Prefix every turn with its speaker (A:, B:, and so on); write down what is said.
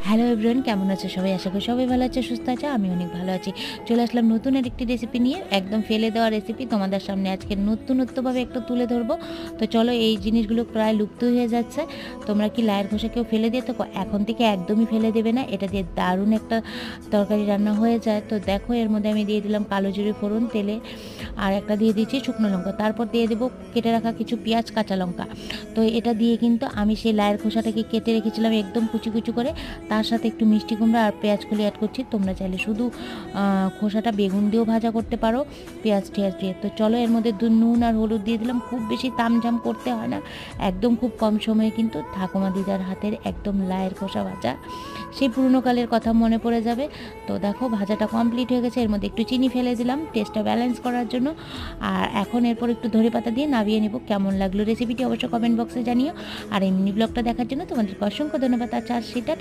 A: Hello everyone, কেমন আছো সবাই? আশা করি সবাই ভালো আছে, সুস্থ আছে। আমি অনেক ভালো আছি। চলে আসলাম নতুন আরেকটি রেসিপি নিয়ে। একদম ফেলে দেওয়া রেসিপি তোমাদের সামনে আজকে নতুনত্বভাবে একটু তুলে ধরবো। তো চলো, এই জিনিসগুলো প্রায় লুপ্ত হয়ে যাচ্ছে। তোমরা কি লায়ের খোসা কেউ ফেলে দিয়ে থাকো? এখন থেকে একদমই ফেলে দেবে না। এটা দিয়ে দারুণ একটা তরকারি রান্না হয়ে যায়। তো দেখো, এর মধ্যে আমি দিয়ে দিলাম কালো জিরে ফোড়ন তেলে, আর একটা দিয়ে দিচ্ছি শুকনো লঙ্কা। তারপর দিয়ে দেবো কেটে রাখা কিছু পেঁয়াজ, কাঁচা লঙ্কা। তো এটা দিয়ে কিন্তু আমি সেই লায়ের খোসাটাকে কেটে রেখেছিলাম একদম কুচি কুচি করে। তার সাথে একটু মিষ্টি কুমড়া আর পেঁয়াজ কলি অ্যাড করছি। তোমরা চাইলে শুধু খোসাটা বেগুন দিয়েও ভাজা করতে পারো, পেঁয়াজ টিয়াজ দিয়ে। তো চলো, এর মধ্যে নুন আর হলুদ দিয়ে দিলাম। খুব বেশি তামঝাম করতে হয় না, একদম খুব কম সময়ে কিন্তু ঠাকুমা দিদার হাতের একদম লায়ের খোসা ভাজা সেই পুরনো কালের কথা মনে পড়ে যাবে। তো দেখো, ভাজাটা কমপ্লিট হয়ে গেছে। এর মধ্যে একটু চিনি ফেলে দিলাম টেস্টটা ব্যালেন্স করার জন্য। আর এখন এরপর একটু ধনে পাতা দিয়ে নামিয়ে নেব। কেমন লাগলো রেসিপিটি অবশ্যই কমেন্ট বক্সে জানিও। আর এই মিনি ব্লগটা দেখার জন্য তোমাদেরকে অসংখ্য ধন্যবাদ। আচ্ছা, সেটা